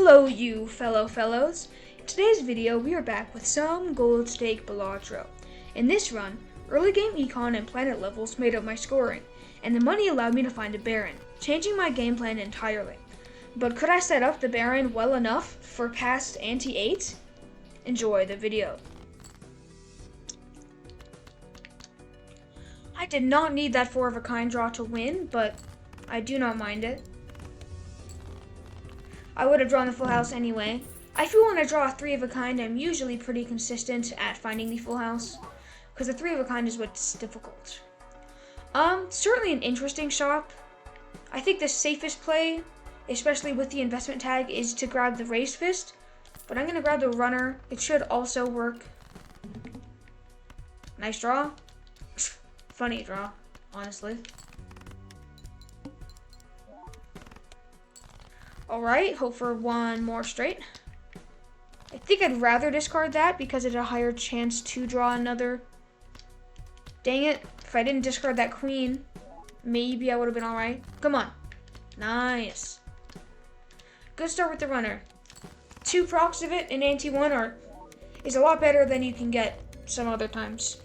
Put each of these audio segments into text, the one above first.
Hello you fellows. In today's video we are back with some gold stake balatro. In this run, early game econ and planet levels made up my scoring, and the money allowed me to find a baron, changing my game plan entirely. But could I set up the baron well enough for past ante 8? Enjoy the video. I did not need that 4 of a kind draw to win, but I do not mind it. I would have drawn the full house anyway. I feel when I draw a 3 of a kind, I'm usually pretty consistent at finding the full house, because the 3 of a kind is what's difficult. Certainly an interesting shop. I think the safest play, especially with the investment tag, is to grab the raised fist, but I'm going to grab the runner. It should also work. Nice draw. Funny draw, honestly. Alright, hope for one more straight. I think I'd rather discard that because it's a higher chance to draw another. Dang it, if I didn't discard that queen, maybe I would have been alright. Come on. Nice. Good start with the runner. 2 procs of it in ante 1 is a lot better than you can get some other times.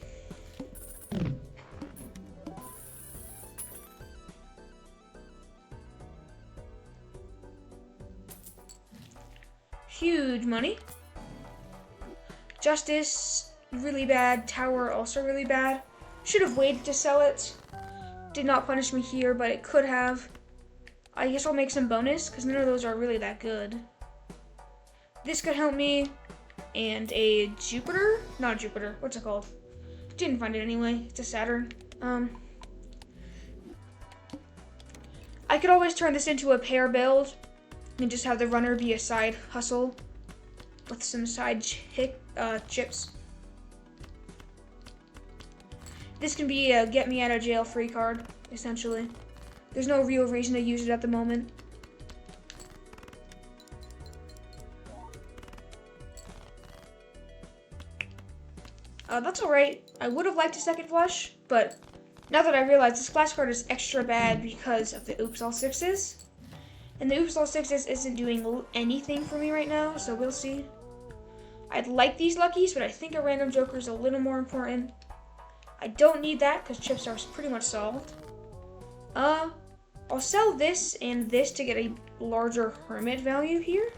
Huge money. Justice, really bad. Tower, also really bad. Should have waited to sell it. Did not punish me here, but it could have. I guess I'll make some bonus, because none of those are really that good. This could help me. And a Jupiter? Not a Jupiter. What's it called? Didn't find it anyway. It's a Saturn. I could always turn this into a pair build and just have the runner be a side hustle with some side chips. This can be a get me out of jail free card, essentially. There's no real reason to use it at the moment. That's alright. I would have liked a second flush, but now that I realize this splash card is extra bad because of the oops all sixes. And the oops all sixes isn't doing anything for me right now, so we'll see. I'd like these luckies, but I think a random joker is a little more important. I don't need that because chips are pretty much solved. I'll sell this and this to get a larger hermit value here.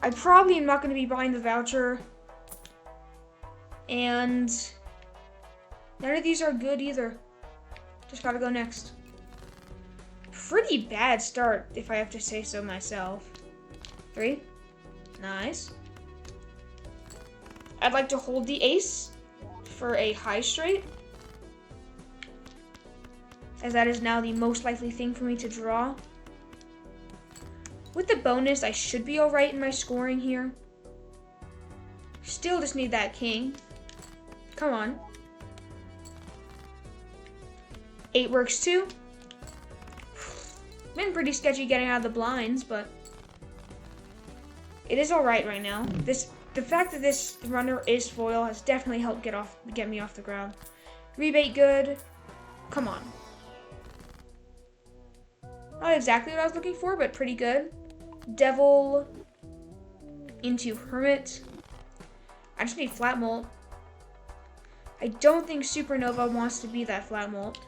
I probably am not going to be buying the voucher. And none of these are good either. Just gotta go next. Pretty bad start, if I have to say so myself. 3. Nice. I'd like to hold the ace for a high straight, as that is now the most likely thing for me to draw. With the bonus, I should be alright in my scoring here. Still just need that king. Come on. 8 works too. Been pretty sketchy getting out of the blinds, but it is alright right now. The fact that this runner is foil has definitely helped get me off the ground. Rebate good. Come on. Not exactly what I was looking for, but pretty good. Devil into hermit. I just need flat mult. I don't think Supernova wants to be that flat mult.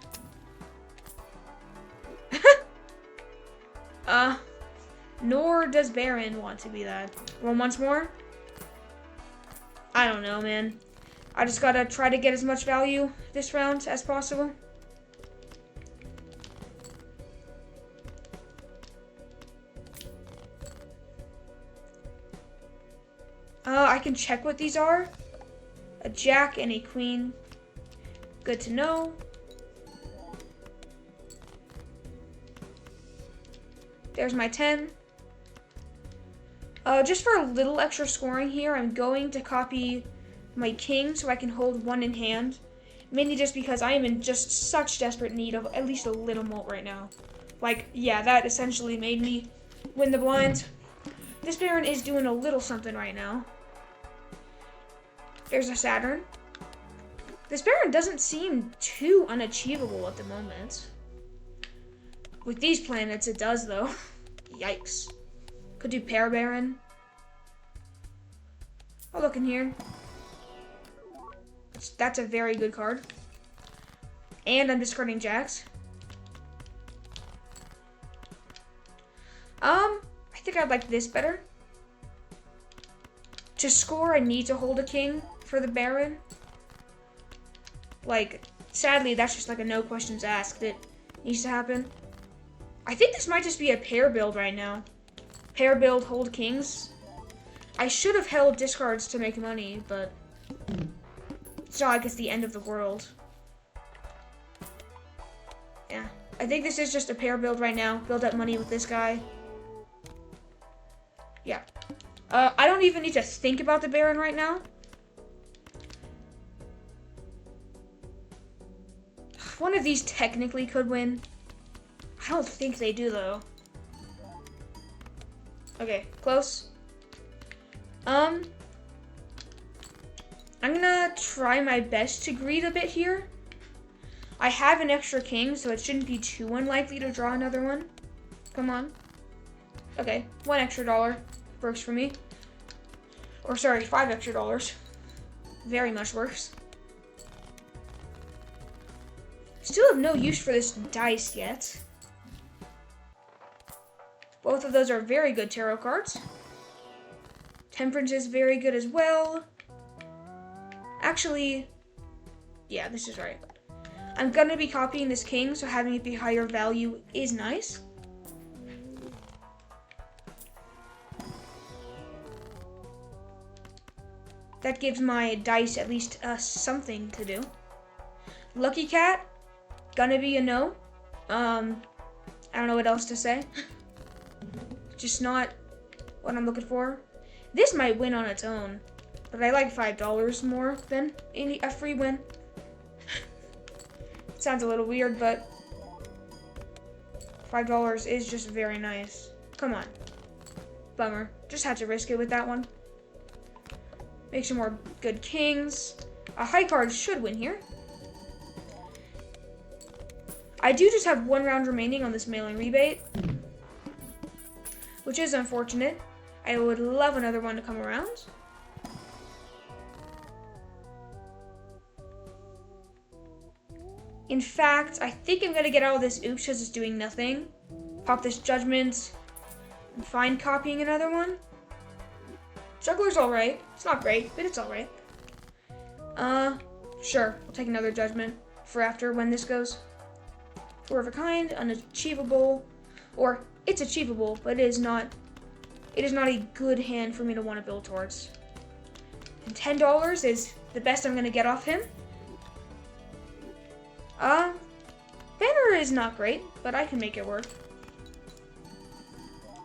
Nor does Baron want to be that. Well, once more? I don't know, man. I just gotta try to get as much value this round as possible. I can check what these are. A jack and a queen. Good to know. There's my 10. Just for a little extra scoring here, I'm going to copy my king so I can hold 1 in hand. Mainly just because I am in just such desperate need of at least a little mult right now. Like, yeah, that essentially made me win the blind. This baron is doing a little something right now. There's a Saturn. This baron doesn't seem too unachievable at the moment. With these planets, it does, though. Yikes. Could do Pair Baron. I'll look in here. That's a very good card. And I'm discarding Jacks. I think I'd like this better. To score, I need to hold a king for the Baron. Like, sadly, that's just like a no questions asked. It needs to happen. I think this might just be a pair build right now. Pair build, hold kings. I should have held discards to make money, but it's not like it's the end of the world. Yeah, I think this is just a pair build right now. Build up money with this guy. Yeah. I don't even need to think about the Baron right now. One of these technically could win. I don't think they do, though. Okay, close. I'm gonna try my best to greed a bit here. I have an extra king, so it shouldn't be too unlikely to draw another one. Come on. Okay, $1 extra works for me. Or sorry, $5 extra. Very much works. Still have no use for this dice yet. Both of those are very good tarot cards. Temperance is very good as well. Actually, yeah, this is right. I'm gonna be copying this king, so having it be higher value is nice. That gives my dice at least something to do. Lucky Cat, gonna be a no. I don't know what else to say. Just not what I'm looking for. This might win on its own, but I like $5 more than a free win. It sounds a little weird, but $5 is just very nice. Come on. Bummer. Just had to risk it with that one. Make some more good kings. A high card should win here. I do just have 1 round remaining on this mailing rebate, which is unfortunate. I would love another one to come around. In fact, I think I'm going to get out of this oops because it's doing nothing. Pop this judgment and find copying another one. Juggler's alright. It's not great, but it's alright. Sure. I'll take another judgment for after when this goes. 4 of a kind, unachievable. Or, it's achievable, but it is not a good hand for me to want to build towards. And $10 is the best I'm going to get off him. Banner is not great, but I can make it work.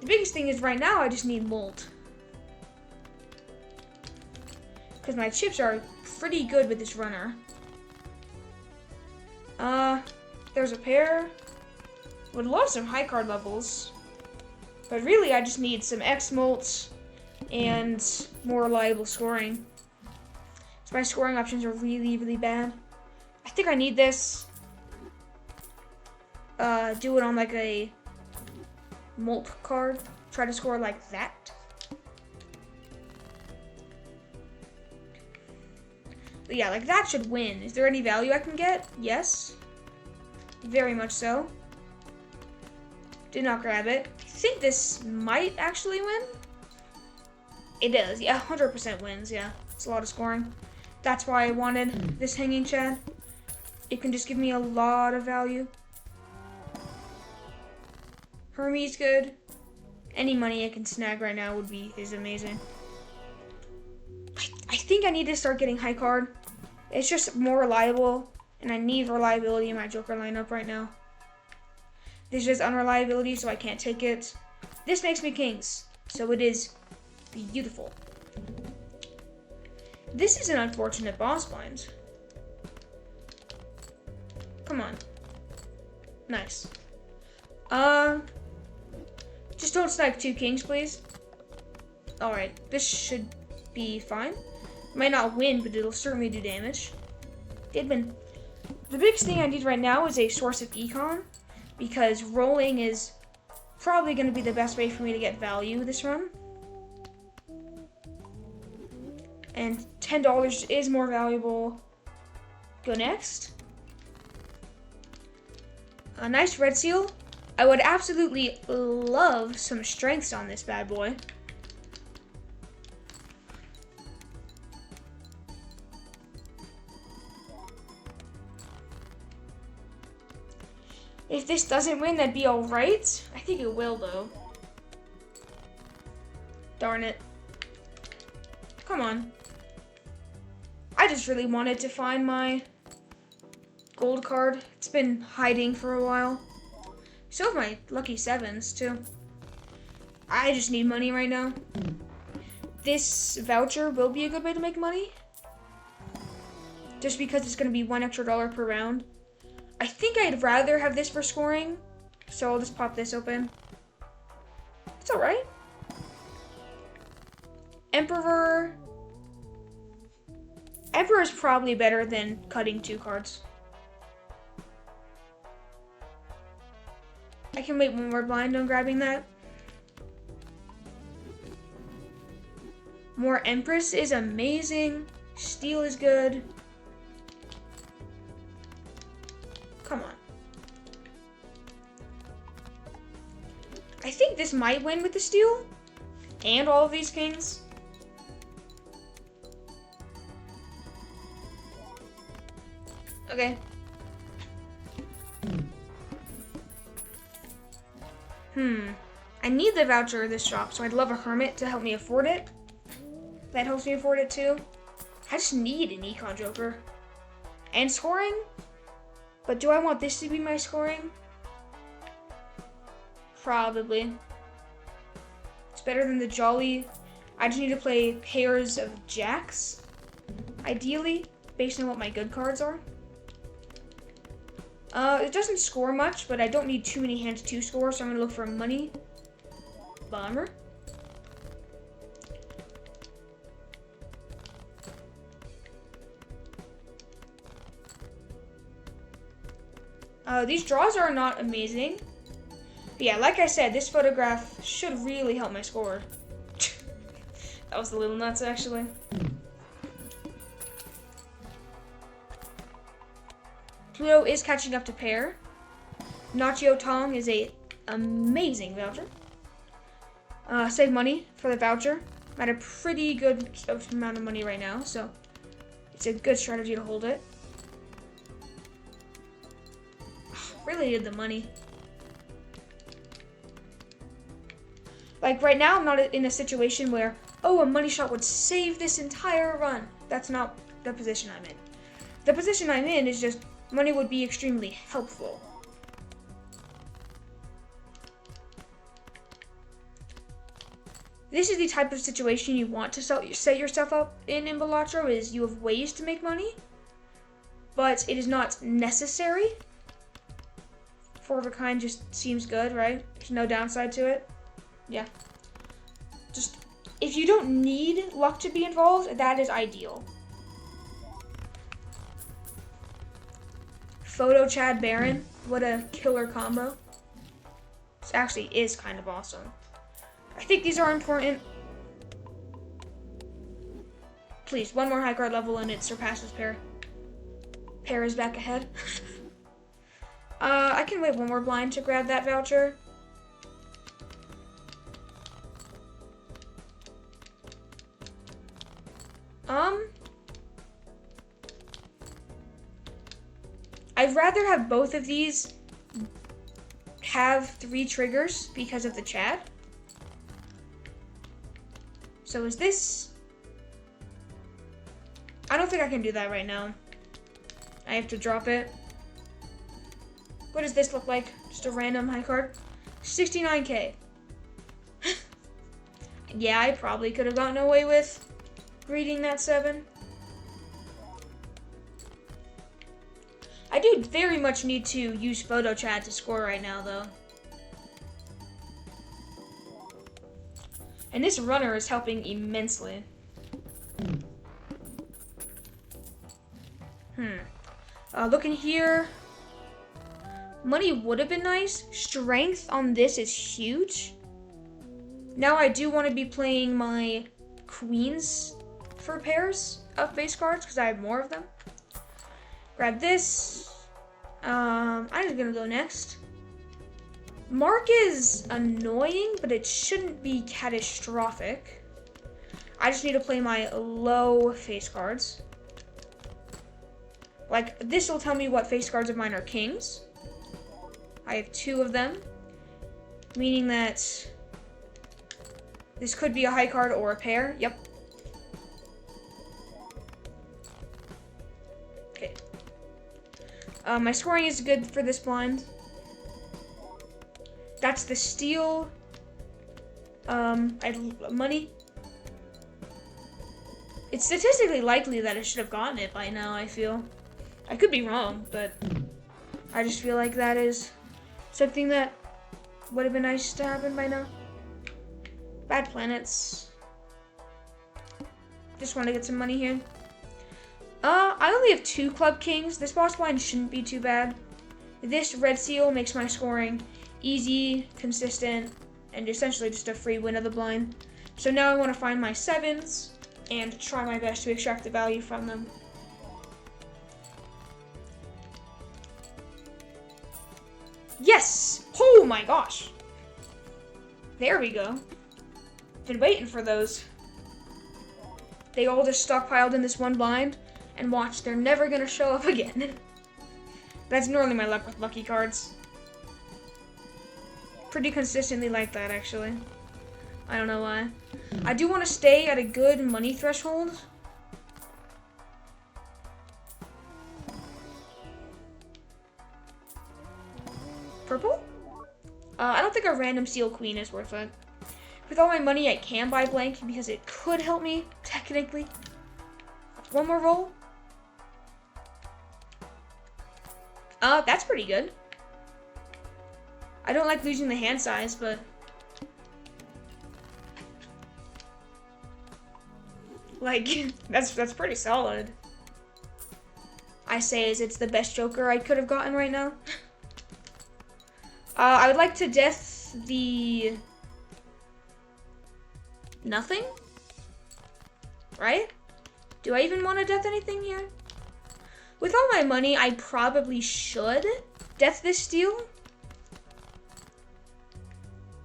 The biggest thing is right now I just need Molt. Because my chips are pretty good with this runner. There's a pair. Would love some high card levels. But really I just need some X Molts and more reliable scoring. So my scoring options are really, really bad. I think I need this. Do it on like a Molt card. Try to score like that. But yeah, like that should win. Is there any value I can get? Yes. Very much so. Did not grab it. I think this might actually win. It does. Yeah, 100% wins. Yeah, it's a lot of scoring. That's why I wanted this Hanging Chad. It can just give me a lot of value. Hermes good. Any money I can snag right now is amazing. I think I need to start getting high card. It's just more reliable, and I need reliability in my Joker lineup right now. This is unreliability, so I can't take it. This makes me kings, so it is beautiful. This is an unfortunate boss bind. Come on. Nice. Just don't snipe 2 kings, please. Alright, this should be fine. Might not win, but it'll certainly do damage. Did win. The biggest thing I need right now is a source of econ, because rolling is probably going to be the best way for me to get value this run. And $10 is more valuable. Go next. A nice red seal. I would absolutely love some strengths on this bad boy. If this doesn't win, that'd be alright. I think it will, though. Darn it. Come on. I just really wanted to find my gold card. It's been hiding for a while. So have my lucky 7s, too. I just need money right now. This voucher will be a good way to make money. Just because it's going to be $1 extra per round. I think I'd rather have this for scoring, so I'll just pop this open. It's alright. Emperor. Emperor is probably better than cutting 2 cards. I can wait one more blind on grabbing that. More Empress is amazing. Steel is good. Come on. I think this might win with the steel and all of these kings. Okay. I need the voucher of this shop, so I'd love a hermit to help me afford it. That helps me afford it too. I just need an econ joker. And scoring? But do I want this to be my scoring? Probably. It's better than the jolly. I just need to play pairs of jacks. Ideally, based on what my good cards are. It doesn't score much, but I don't need too many hands to score, so I'm gonna look for money. Bummer. These draws are not amazing. But yeah, like I said, this photograph should really help my score. That was a little nuts, actually. Pluto is catching up to pair. Nacho Tong is a amazing voucher. Save money for the voucher. I'm at a pretty good amount of money right now, so it's a good strategy to hold it. Really needed the money. Like right now, I'm not in a situation where, oh, a money shot would save this entire run. That's not the position I'm in. The position I'm in is just money would be extremely helpful. This is the type of situation you want to set yourself up in balatro, is you have ways to make money, but it is not necessary. 4 of a kind just seems good, right? There's no downside to it. Yeah. Just, if you don't need luck to be involved, that is ideal. Photo Chad Baron, what a killer combo. This actually is kind of awesome. I think these are important. Please, one more high card level and it surpasses pair. Pair is back ahead. I can wait one more blind to grab that voucher. I'd rather have both of these have 3 triggers because of the Chad. So is this... I don't think I can do that right now. I have to drop it. What does this look like? Just a random high card? 69k. Yeah, I probably could have gotten away with reading that 7. I do very much need to use Photo Chat to score right now, though. And this runner is helping immensely. Looking here. Money would have been nice. Strength on this is huge. Now I do want to be playing my queens for pairs of base cards because I have more of them. Grab this. I'm just gonna go next. Mark is annoying, but it shouldn't be catastrophic. I just need to play my low face cards. Like, this will tell me what face cards of mine are kings. I have 2 of them, meaning that this could be a high card or a pair. Yep. Okay. My scoring is good for this blind. That's the steal. Money. It's statistically likely that I should have gotten it by now, I feel. I could be wrong, but I just feel like that is something that would have been nice to happen by now. Bad planets. Just want to get some money here. I only have 2 club kings. This boss blind shouldn't be too bad. This red seal makes my scoring easy, consistent, and essentially just a free win of the blind. So now I want to find my 7s and try my best to extract the value from them. Yes! Oh my gosh! There we go. Been waiting for those. They all just stockpiled in this one blind, and watch, they're never gonna show up again. That's normally my luck with lucky cards. Pretty consistently like that, actually. I don't know why. I do want to stay at a good money threshold. Purple? I don't think a random seal queen is worth it. With all my money, I can buy blank because it could help me, technically. One more roll. That's pretty good. I don't like losing the hand size, but like that's pretty solid. I say as it's the best Joker I could have gotten right now. I would like to death the nothing, right? Do I even want to death anything here? With all my money, I probably should death this steal.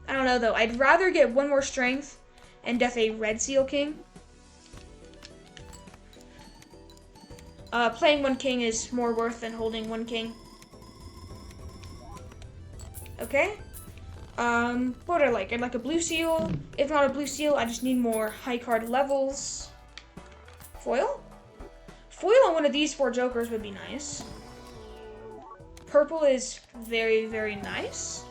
I don't know though. I'd rather get 1 more strength and death a red seal king. Playing 1 king is more worth than holding 1 king. Okay. What would I like? I'd like a blue seal. If not a blue seal, I just need more high card levels. Foil? Foil on one of these 4 jokers would be nice. Purple is very, very nice.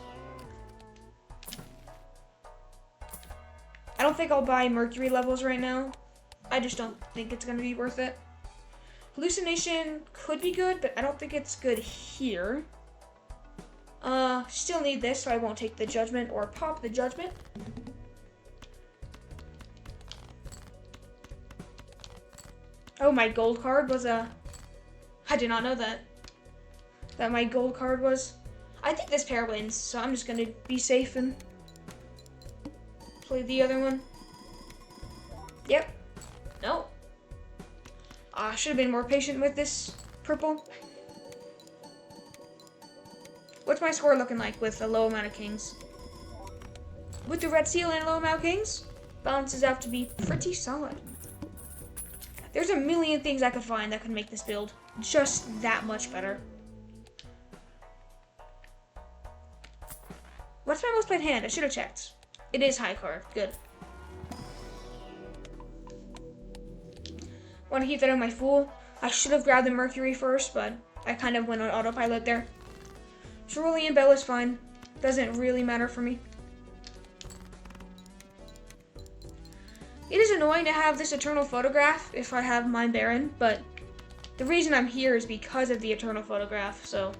I don't think I'll buy Mercury levels right now. I just don't think it's going to be worth it. Hallucination could be good, but I don't think it's good here. Still need this, so I won't take the Judgment or pop the Judgment. Oh, my gold card was a... I did not know that. That my gold card was... I think this pair wins, so I'm just going to be safe and play the other one. Yep. No. I should have been more patient with this purple. What's my score looking like with a low amount of kings? With the red seal and a low amount of kings, balances out to be pretty solid. There's a million things I could find that could make this build just that much better. What's my most played hand? I should have checked. It is high card. Good. Want to keep that on my Fool. I should have grabbed the Mercury first, but I kind of went on autopilot there. Cerulean Bell is fine. Doesn't really matter for me. It is annoying to have this Eternal Photograph if I have my Baron, but the reason I'm here is because of the Eternal Photograph, so.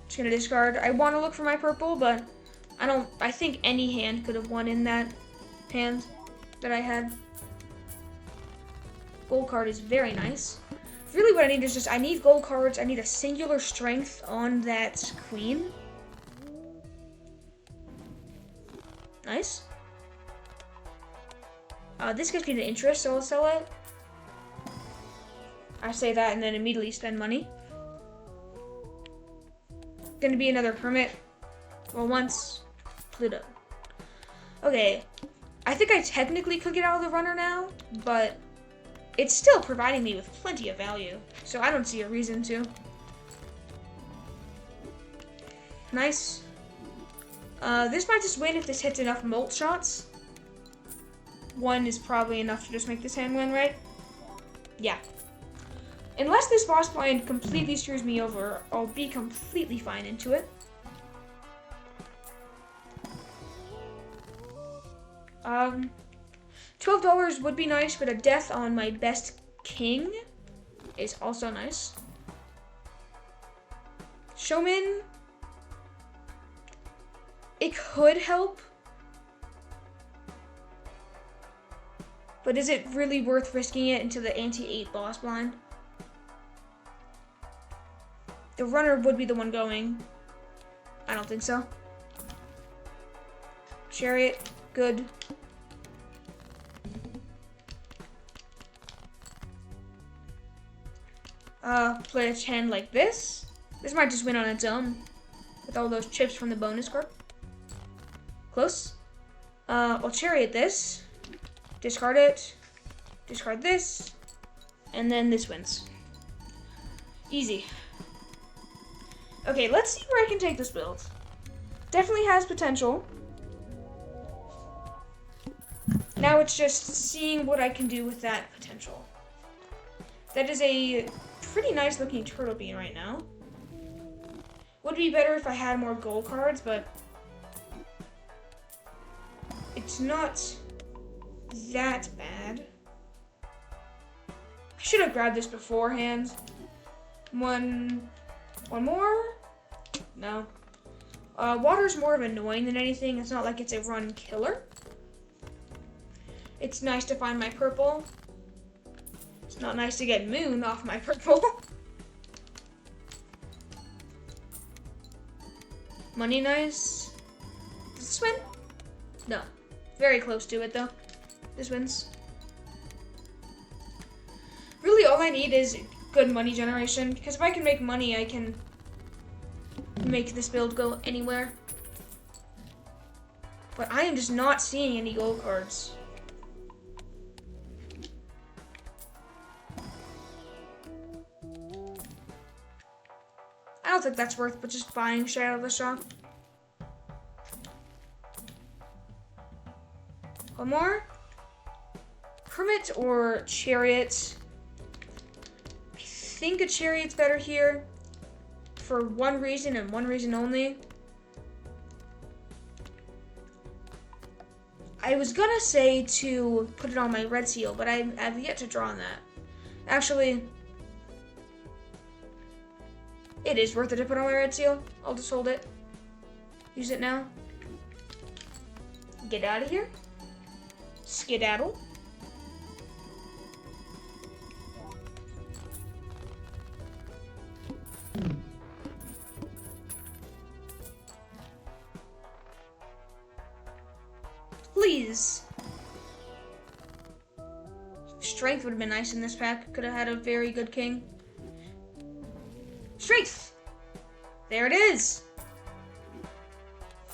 Just gonna discard. I want to look for my purple, but I think any hand could have won in that hand that I had. Gold card is very nice. Really what I need is just, I need gold cards, I need a singular strength on that queen. Nice. This gives me the interest, so I'll sell it. I say that and then immediately spend money. Gonna be another hermit. Well, once Pluto. Okay, I think I technically could get out of the runner now, but it's still providing me with plenty of value, so I don't see a reason to. Nice. This might just win if this hits enough molt shots. One is probably enough to just make this hand win, right? Yeah. Unless this boss blind completely screws me over, I'll be completely fine into it. $12 would be nice, but a death on my best king is also nice. Showman, it could help, but is it really worth risking it into the ante-8 boss blind? The runner would be the one going. I don't think so. Chariot, good. Play a hand like this. This might just win on its own with all those chips from the bonus card. Close. I'll chariot this. Discard it. Discard this. And then this wins. Easy. Okay, let's see where I can take this build. Definitely has potential. Now it's just seeing what I can do with that potential. That is a pretty nice looking turtle bean right now. Would be better if I had more gold cards, but it's not that bad. I should have grabbed this beforehand. One more? No. Water's more of annoying than anything. It's not like it's a run killer. It's nice to find my purple. It's not nice to get moon off my purple. Money nice. Does this win? No. Very close to it though. This wins. Really all I need is good money generation, because if I can make money, I can make this build go anywhere. But I am just not seeing any gold cards. I don't think that's worth, but just buying shit out of the shop. One more. Hermit or chariot? I think a chariot's better here for one reason and one reason only. I was gonna say to put it on my red seal, but I've yet to draw on that. Actually, it is worth it to put on my red seal. I'll just hold it. Use it now. Get out of here. Skedaddle. Please. Strength would have been nice in this pack. Could have had a very good king. Strength! There it is!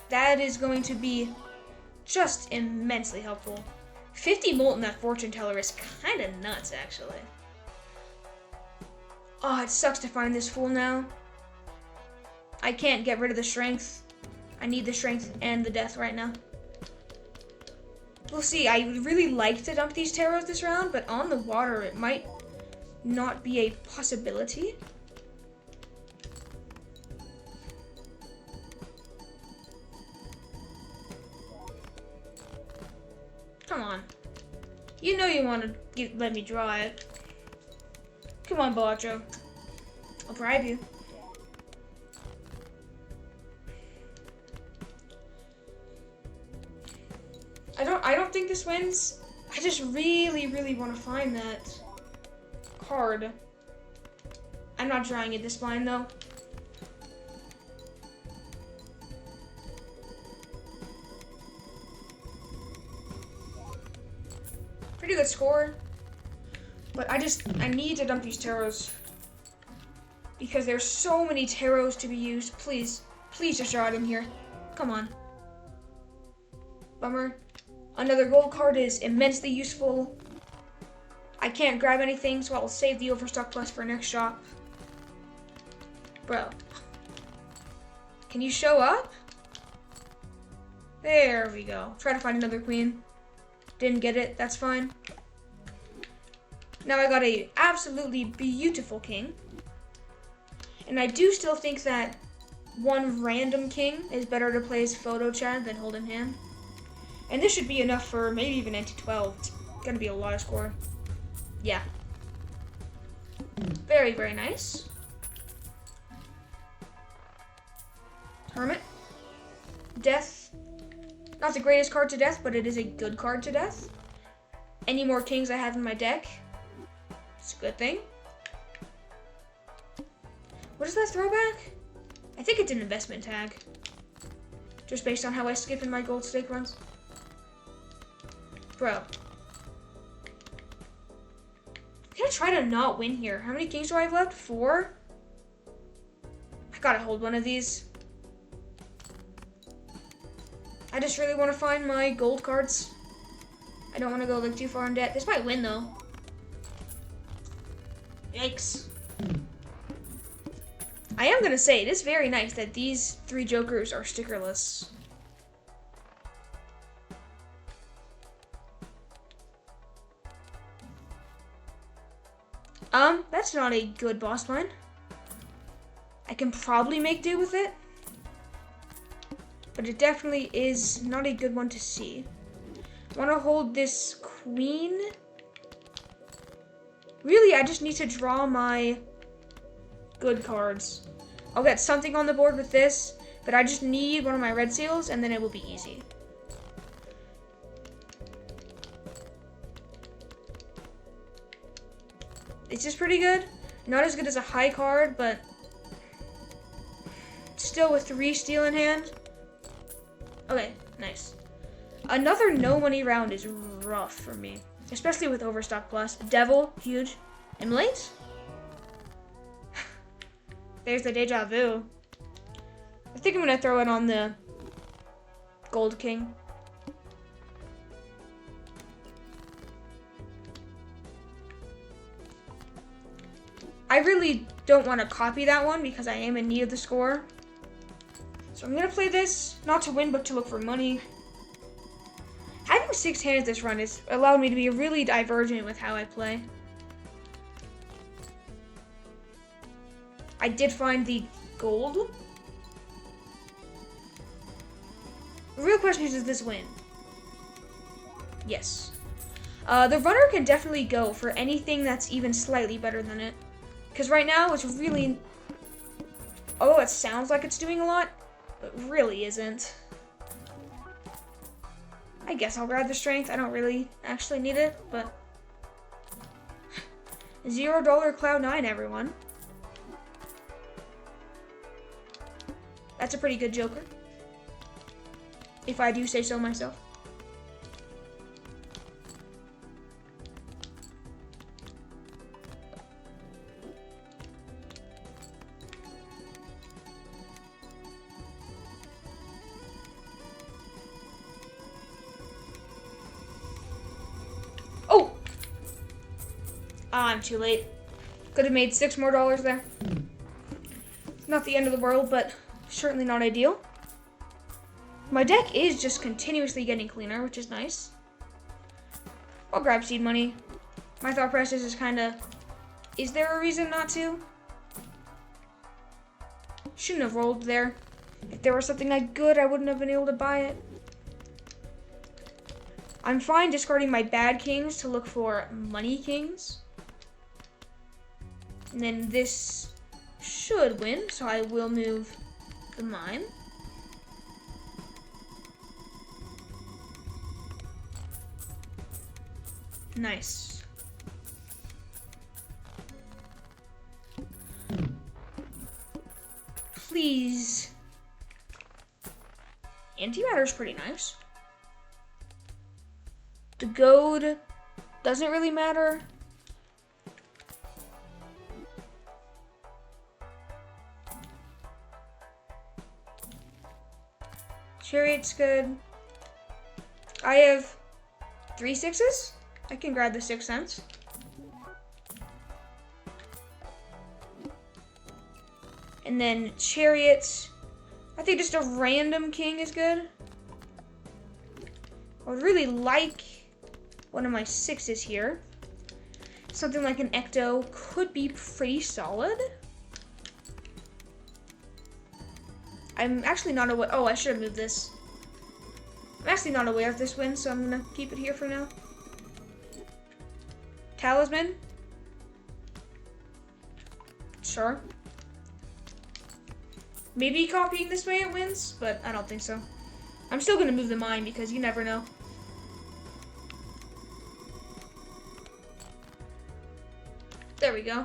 That is going to be just immensely helpful. 50 molt in that fortune teller is kind of nuts, actually. Oh, it sucks to find this fool now. I can't get rid of the strength. I need the strength and the death right now. We'll see. I would really like to dump these tarots this round, but on the water it might not be a possibility. Come on. You know you want to let me draw it. Come on, balatro. I'll bribe you. I don't think this wins. I just really, really want to find that. card. I'm not drawing it this blind though. Pretty good score. But I need to dump these tarots. Because there's so many tarots to be used. Please just draw it in here. Come on. Bummer. Another gold card is immensely useful. I can't grab anything, so I'll save the Overstock Plus for next shop. Bro. Can you show up? There we go. Try to find another queen. Didn't get it, that's fine. Now I got a absolutely beautiful king. And I do still think that one random king is better to play as photo Chad than hold in hand. And this should be enough for maybe even ante 12. It's gonna be a lot of score. Yeah. Very, very nice. Hermit. Death. Not the greatest card to death, but it is a good card to death. Any more kings I have in my deck, it's a good thing. What is that throwback? I think it's an investment tag. Just based on how I skip in my gold stake runs. Bro. I'm gonna try to not win here. How many kings do I have left? 4? I gotta hold one of these. I just really want to find my gold cards. I don't want to go like too far in debt. This might win though. Yikes. I am gonna say it is very nice that these 3 jokers are stickerless. That's not a good boss line. I can probably make do with it. But it definitely is not a good one to see. I want to hold this queen. Really, I just need to draw my good cards. I'll get something on the board with this, but I just need one of my red seals, and then it will be easy. It's just pretty good. Not as good as a high card, but still with 3 steel in hand. Okay, nice. Another no money round is rough for me, especially with Overstock Plus. Devil, huge. Immolate? There's the deja vu. I think I'm gonna throw it on the Gold King. I really don't want to copy that one because I am in need of the score. So I'm gonna play this, not to win, but to look for money. Having 6 hands this run has allowed me to be really divergent with how I play. I did find the gold. The real question is, does this win? Yes. The runner can definitely go for anything that's even slightly better than it. Because right now, it's really... Although it sounds like it's doing a lot, it really isn't. I guess I'll grab the strength. I don't really actually need it, but... $0 Cloud 9, everyone. That's a pretty good joker. If I do say so myself. Oh! I'm too late. Could have made $6 more there. Not the end of the world, but certainly not ideal. My deck is just continuously getting cleaner, which is nice. I'll grab seed money. My thought process is kind of, is there a reason not to? Shouldn't have rolled there. If there was something like good, I wouldn't have been able to buy it. I'm fine discarding my bad kings to look for money kings. And then this should win, so I will move the mine. Nice. please. Antimatter's pretty nice. The gold doesn't really matter. Chariot's good. I have 3 6s. I can grab the 6 cents. And then chariots. I think just a random king is good. I would really like one of my 6s here. Something like an ecto could be pretty solid. I'm actually not aware. Oh, I should have moved this. I'm actually not aware of this win, so I'm gonna keep it here for now. Talisman. Sure. Maybe copying this way it wins, but I don't think so. I'm still gonna move the mine because you never know. There we go.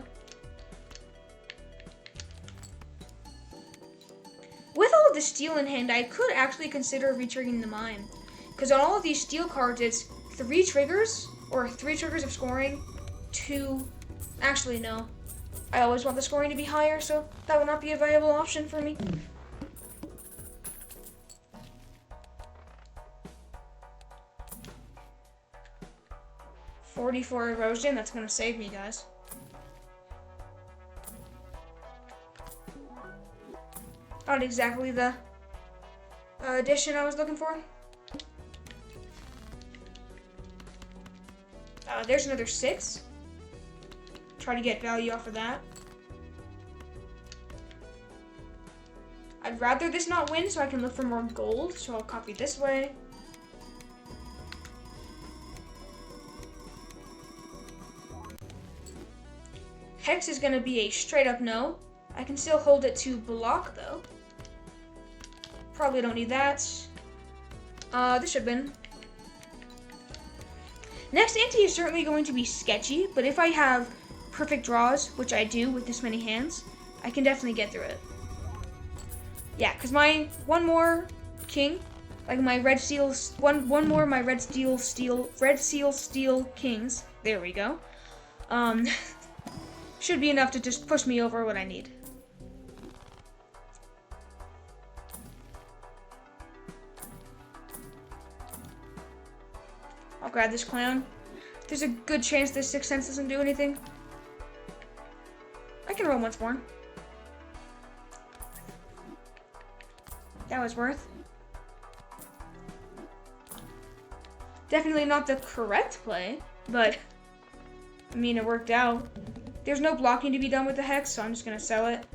With all of the steel in hand, I could actually consider retriggering the mine. Because on all of these steel cards, it's 3 triggers, or 3 triggers of scoring, 2... Actually, no. I always want the scoring to be higher, so that will not be a viable option for me. $44 erosion, that's gonna save me, guys. Not exactly the addition I was looking for. There's another 6. Try to get value off of that. I'd rather this not win so I can look for more gold, so I'll copy this way. Hex is gonna be a straight up no. I can still hold it to block though. Probably don't need that. This should win. Next ante is certainly going to be sketchy, but if I have perfect draws, which I do with this many hands, I can definitely get through it. Yeah, because my one more king, like my red seal, one more of my red seal steel kings. There we go. Should be enough to just push me over what I need. I'll grab this clown. There's a good chance this 6 cents doesn't do anything. I can roll once more. That was worth. Definitely not the correct play, but I mean, it worked out. There's no blocking to be done with the hex, so I'm just gonna sell it.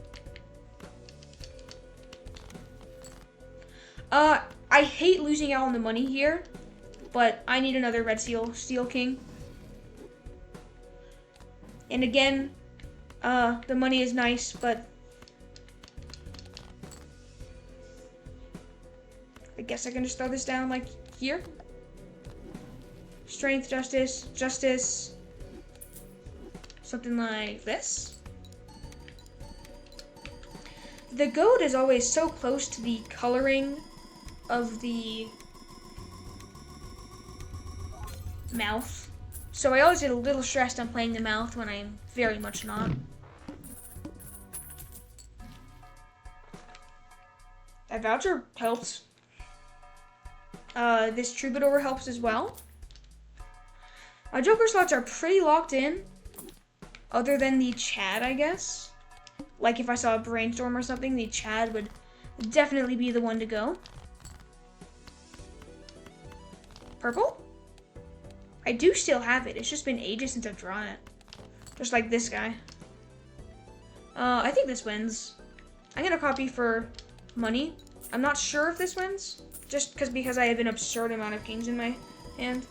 I hate losing out on the money here, but I need another red steel king. And again, the money is nice, but I guess I can just throw this down like here. Strength, justice, something like this. The gold is always so close to the coloring of the mouth. So I always get a little stressed on playing the mouth when I'm very much not. That voucher helps. This troubadour helps as well. My joker slots are pretty locked in, other than the Chad, I guess. Like if I saw a brainstorm or something, the Chad would definitely be the one to go. Purple? I do still have it. It's just been ages since I've drawn it. Just like this guy. I think this wins. I'm gonna copy for money. I'm not sure if this wins, just because I have an absurd amount of kings in my hand.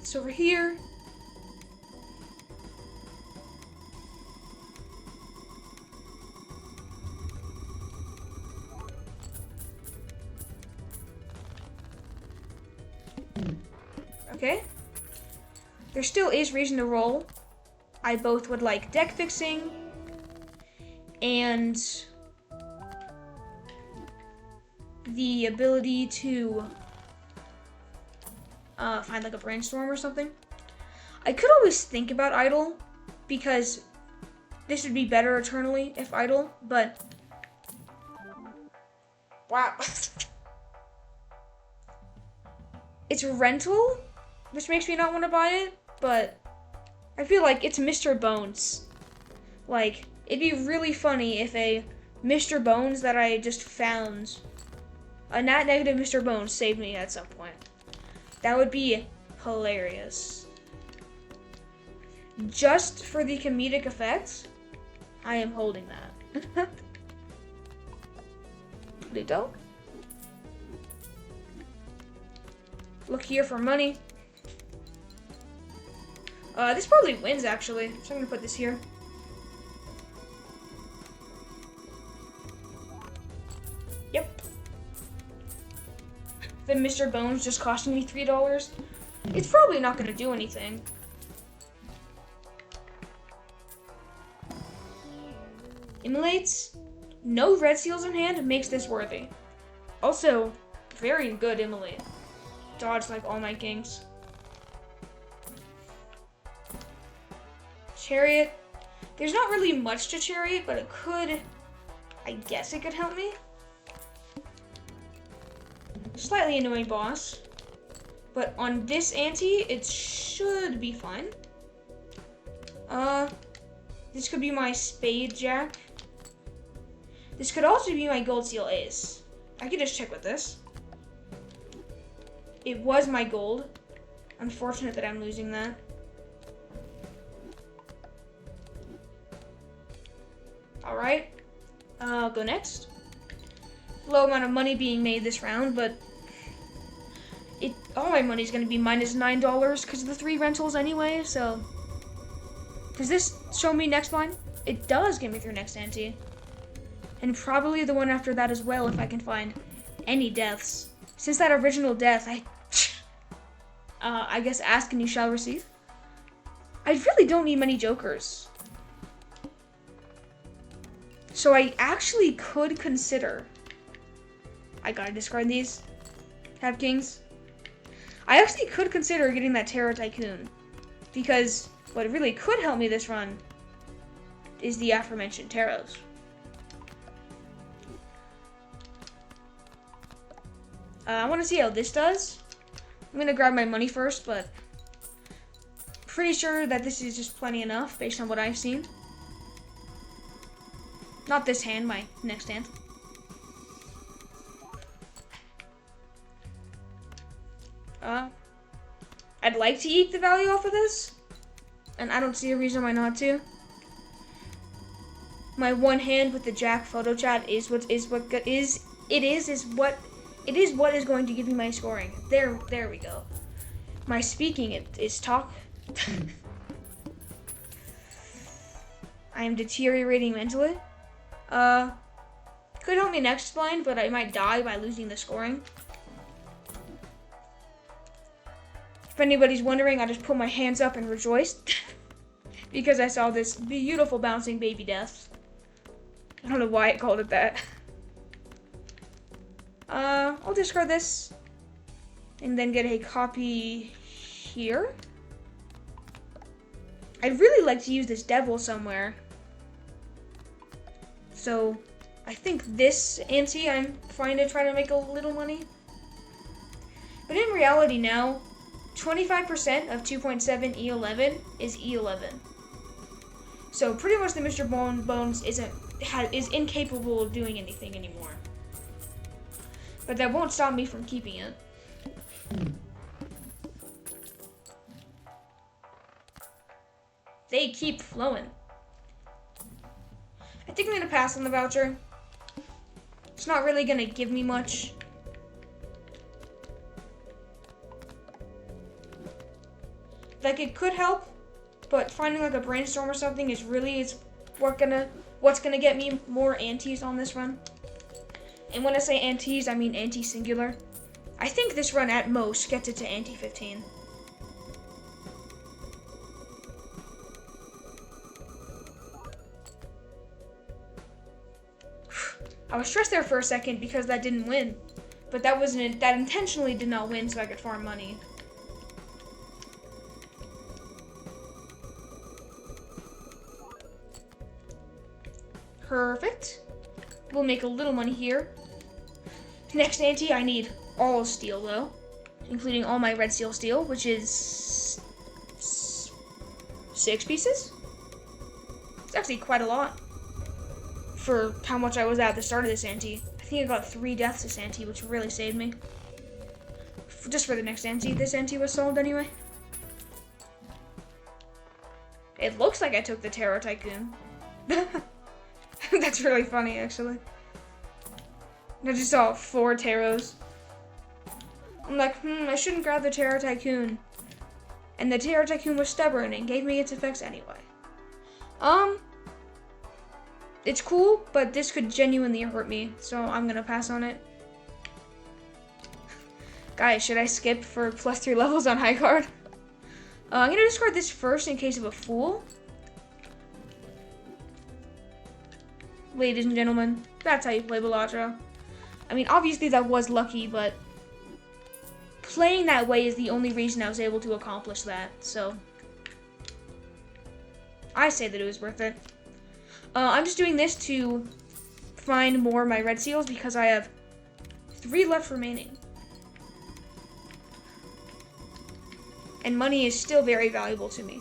It's over here. Okay. There still is reason to roll. I both would like deck fixing and the ability to find like a brainstorm or something. I could always think about idle because this would be better eternally if idle, but wow. It's rental, which makes me not want to buy it, but I feel like it's Mr. Bones. Like, it'd be really funny if a Mr. Bones that I just found, a not negative Mr. Bones saved me at some point. That would be hilarious. Just for the comedic effects, I am holding that. Pluto. Look here for money. This probably wins, actually. So I'm gonna put this here. Yep. The Mr. Bones just costing me $3. It's probably not gonna do anything. Immolates. No red seals in hand makes this worthy. Also, very good immolate. Dodge like all my kings. Chariot. There's not really much to Chariot, but it could, I guess it could help me. Slightly annoying boss. But on this ante, it should be fine. This could be my Spade Jack. This could also be my Gold Seal Ace. I could just check with this. It was my gold. Unfortunate that I'm losing that. Alright. I'll go next. Low amount of money being made this round, but all my money's gonna be minus $9 because of the 3 rentals anyway, so. Does this show me next line? It does get me through next ante. And probably the one after that as well if I can find any deaths. Since that original death, I guess ask and you shall receive. I really don't need many jokers. So I actually could consider. I gotta discard these. Have kings. I actually could consider getting that Terror Tycoon. Because what really could help me this run is the aforementioned Taros. I want to see how this does. I'm gonna grab my money first, but pretty sure that this is just plenty enough based on what I've seen. Not this hand, my next hand. I'd like to eke the value off of this, and I don't see a reason why not to. My one hand with the Jack photo chat is what is going to give me my scoring. There we go. My speaking is talk. I am deteriorating mentally. Could help me next blind, but I might die by losing the scoring. If anybody's wondering, I just put my hands up and rejoiced because I saw this beautiful bouncing baby death. I don't know why it called it that. I'll discard this and then get a copy here. I'd really like to use this devil somewhere. So I think this ante I'm trying to make a little money. But in reality now, 25% of 2.7 E11 is E11. So pretty much the Mr. Bones is incapable of doing anything anymore. But that won't stop me from keeping it. They keep flowing. I think I'm gonna pass on the voucher. It's not really gonna give me much. Like, it could help, but finding like a brainstorm or something is what's gonna get me more antes on this run. And when I say antes, I mean anti-singular. I think this run at most gets it to ante 15. I was stressed there for a second because that didn't win. But that intentionally did not win so I could farm money. Perfect. We'll make a little money here. Next ante, I need all steel though, including all my red steel, which is 6 pieces. It's actually quite a lot for how much I was at the start of this ante. I think I got 3 deaths this ante, which really saved me. Just for the next ante. This ante was solved anyway. It looks like I took the Tarot Tycoon. That's really funny, actually. I just saw 4 tarots. I'm like, I shouldn't grab the Tarot Tycoon. And the Tarot Tycoon was stubborn and gave me its effects anyway. It's cool, but this could genuinely hurt me, so I'm gonna pass on it. Guys, should I skip for +3 levels on high card? I'm gonna discard this first in case of a fool. Ladies and gentlemen, that's how you play balatro. I mean, obviously that was lucky, but playing that way is the only reason I was able to accomplish that, so I say that it was worth it. I'm just doing this to find more of my red seals because I have 3 left remaining. And money is still very valuable to me.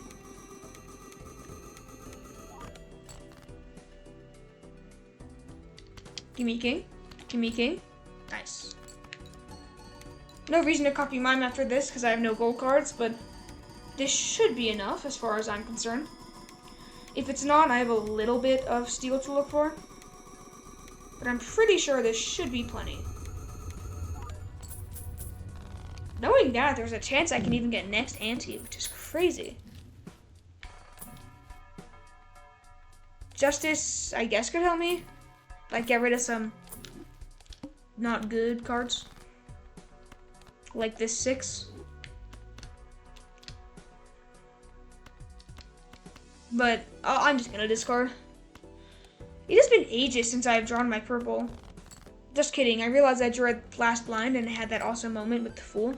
Gimme king. Gimme king. Nice. No reason to copy mine after this because I have no gold cards, but this should be enough as far as I'm concerned. If it's not, I have a little bit of steel to look for. But I'm pretty sure this should be plenty. Knowing that, there's a chance I can even get next ante, which is crazy. Justice, I guess, could help me. Like, get rid of some not good cards. Like this 6. But I'm just gonna discard. It has been ages since I've drawn my purple. Just kidding. I realized I drew it last blind and I had that awesome moment with the fool.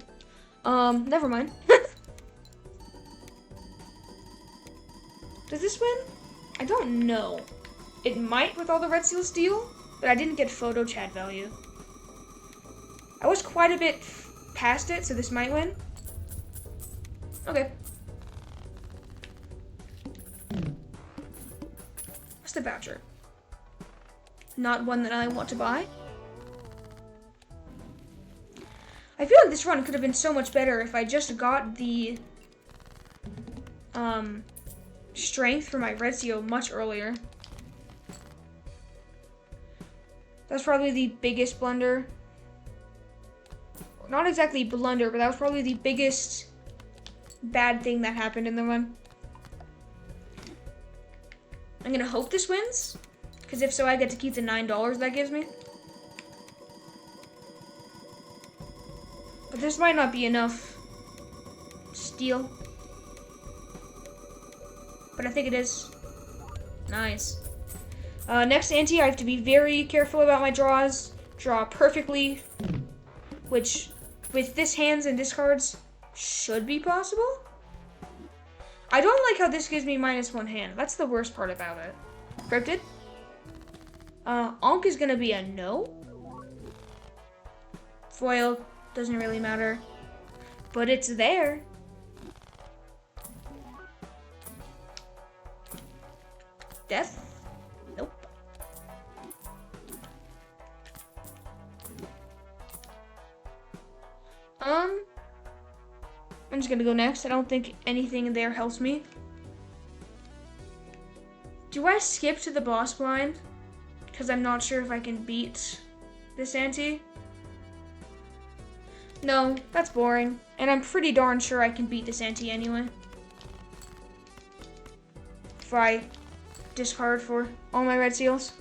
Never mind. Does this win? I don't know. It might with all the red seal steel, but I didn't get photo chat value. I was quite a bit past it, so this might win. Okay. What's the voucher? Not one that I want to buy. I feel like this run could have been so much better if I just got the strength for my red seal much earlier. That's probably the biggest blunder. Not exactly blunder, but that was probably the biggest bad thing that happened in the run. I'm gonna hope this wins, because if so, I get to keep the $9 that gives me. But this might not be enough steel. But I think it is. Nice. Next ante, I have to be very careful about my draws. Draw perfectly, which with this hands and discards should be possible. I don't like how this gives me -1 hand. That's the worst part about it. Cryptid. Onk is gonna be a no. Foil doesn't really matter, but it's there. Death? Nope. I'm just gonna go next. I don't think anything in there helps me. Do I skip to the boss blind? Because I'm not sure if I can beat this ante. No, that's boring. And I'm pretty darn sure I can beat this ante anyway. If I discard for all my red seals.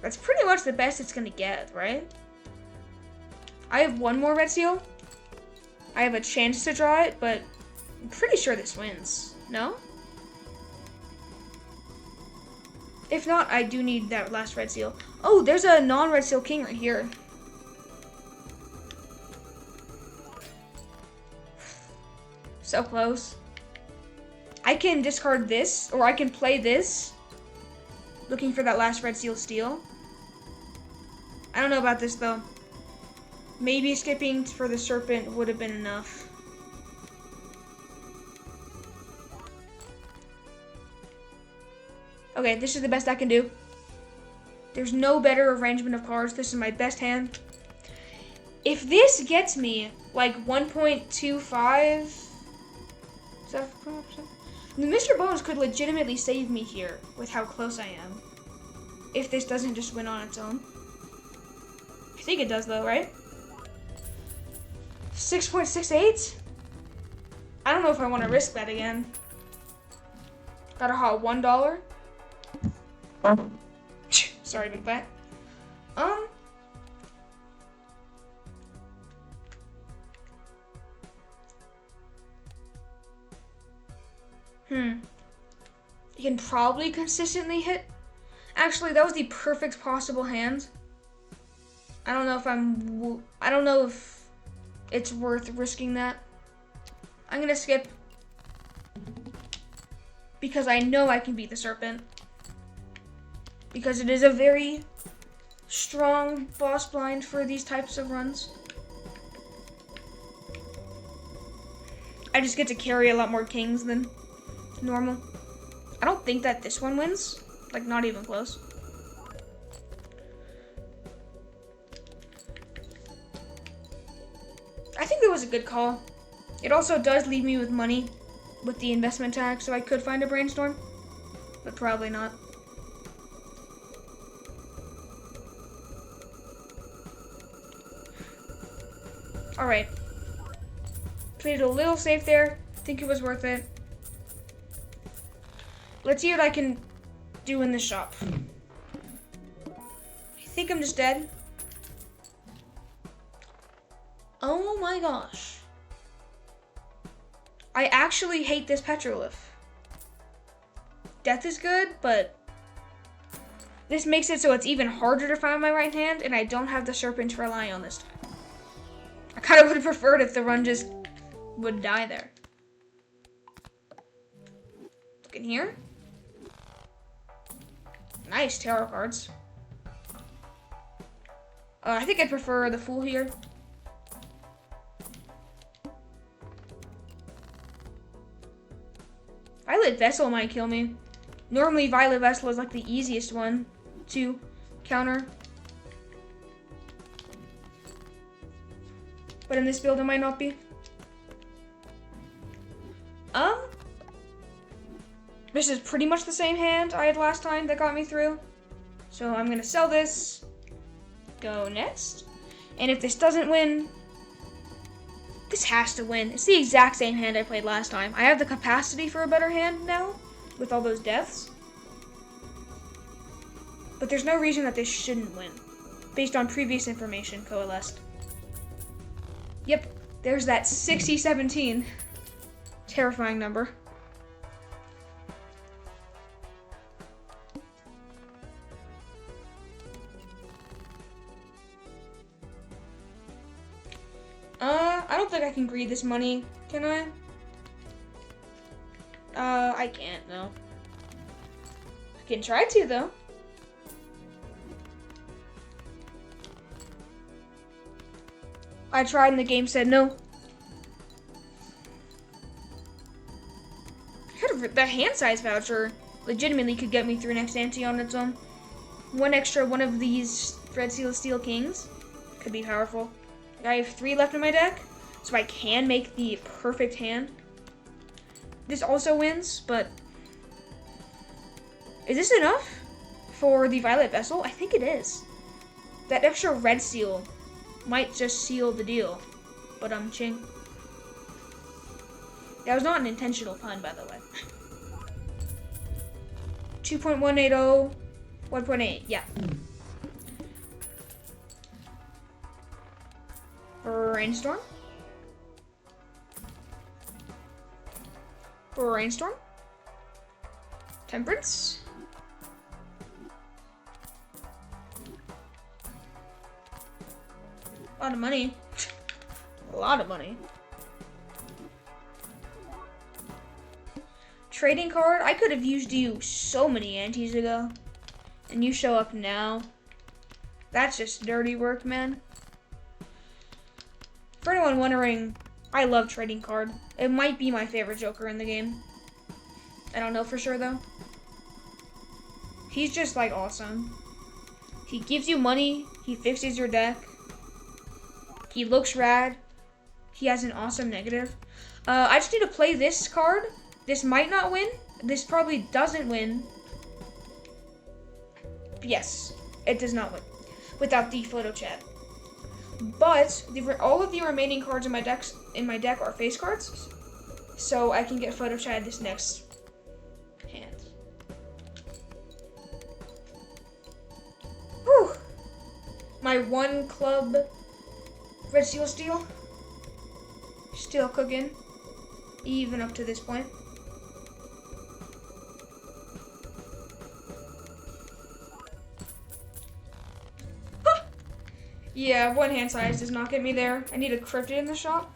That's pretty much the best it's gonna get, right? I have 1 more red seal. I have a chance to draw it, but I'm pretty sure this wins. No? If not, I do need that last red seal. Oh, there's a non-red seal king right here. So close. I can discard this, or I can play this, looking for that last red seal steal. I don't know about this though. Maybe skipping for the serpent would have been enough. Okay, this is the best I can do. There's no better arrangement of cards. This is my best hand. If this gets me like 1.25, the Mr. Bonus could legitimately save me here with how close I am. If this doesn't just win on its own. I think it does though, right? 6.68? I don't know if I want to risk that again. Got a hot $1. Sorry about that. You can probably consistently hit. Actually, that was the perfect possible hand. I don't know if it's worth risking that. I'm gonna skip because I know I can beat the serpent. Because it is a very strong boss blind for these types of runs. I just get to carry a lot more kings than normal. I don't think that this one wins. Like, not even close. I think that was a good call. It also does leave me with money with the investment tag, so I could find a brainstorm, but probably not. Alright. Played a little safe there. Think it was worth it. Let's see what I can do in the shop. I think I'm just dead. Oh my gosh. I actually hate this petroglyph. Death is good, but this makes it so it's even harder to find my right hand, and I don't have the serpent to rely on this time. I kind of would have preferred if the run just would die there. Look in here. Nice tarot cards. I think I'd prefer the Fool here. Violet Vessel might kill me. Normally, Violet Vessel is like the easiest one to counter. But in this build, it might not be. This is pretty much the same hand I had last time that got me through. So I'm gonna sell this, go next. And if this doesn't win, this has to win. It's the exact same hand I played last time. I have the capacity for a better hand now with all those deaths. But there's no reason that this shouldn't win based on previous information coalesced. Yep, there's that 60-17. Terrifying number. I don't think I can greed this money, can I? I can't, no. I can try to, though. I tried and the game said no. The hand size voucher legitimately could get me through next ante on its own. One of these Red Seal Steel Kings could be powerful. I have 3 left in my deck, so I can make the perfect hand. This also wins, but is this enough for the Violet Vessel? I think it is. That extra red seal might just seal the deal, but ching. That was not an intentional pun, by the way. 2.180, 1.8, yeah. Brainstorm. Brainstorm. Temperance. A lot of money. A lot of money. Trading card? I could have used you so many antes ago. And you show up now. That's just dirty work, man. For anyone wondering, I love trading card. It might be my favorite Joker in the game. I don't know for sure though. He's just like awesome. He gives you money. He fixes your deck. He looks rad. He has an awesome negative. I just need to play this card. This might not win. This probably doesn't win. Yes, it does not win without the photo chat. But all of the remaining cards in my deck are face cards, so I can get photo chat this next hand. Whew! My one club red seal steal. Still cooking, even up to this point. Yeah, one hand size does not get me there. I need a cryptid in the shop.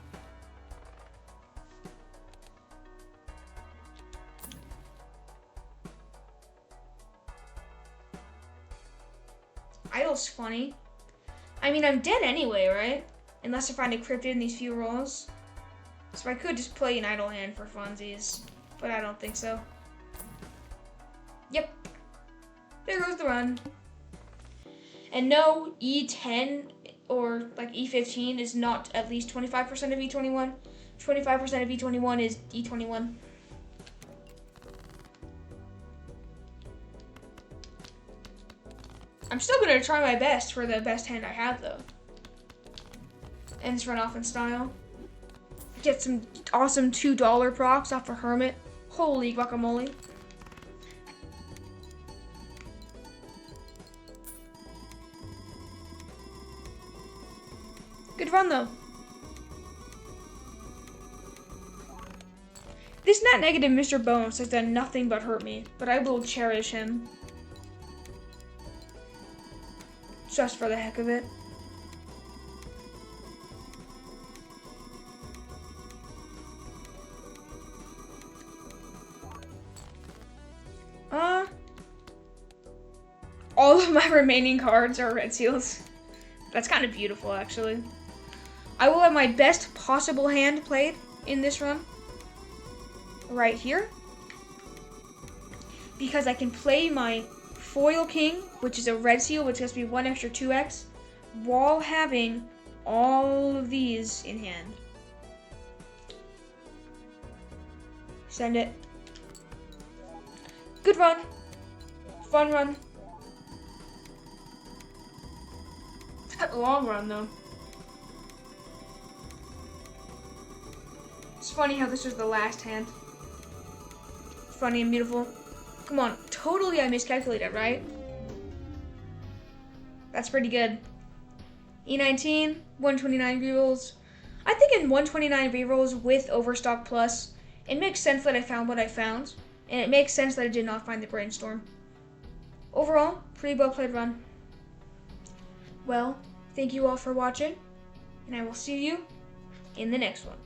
Idle's funny. I mean, I'm dead anyway, right? Unless I find a cryptid in these few rolls. So I could just play an idle hand for funsies, but I don't think so. Yep. There goes the run. And no, E10 or like E15 is not at least 25% of E21. 25% of E21 is E21. I'm still gonna try my best for the best hand I have though. Ends run off in style. Get some awesome $2 procs off a Hermit. Holy guacamole. Good run though. This net negative Mr. Bones has done nothing but hurt me, but I will cherish him. Just for the heck of it. All of my remaining cards are red seals. That's kind of beautiful, actually. I will have my best possible hand played in this run. Right here. Because I can play my Foil King, which is a red seal, which has to be 1 extra 2x, while having all of these in hand. Send it. Good run. Fun run. Long run though. It's funny how this was the last hand. Funny and beautiful. Come on, totally I miscalculated, right? That's pretty good. E19, 129 rerolls. I think in 129 rerolls with Overstock Plus, it makes sense that I found what I found, and it makes sense that I did not find the Brainstorm. Overall, pretty well played run. Well, thank you all for watching, and I will see you in the next one.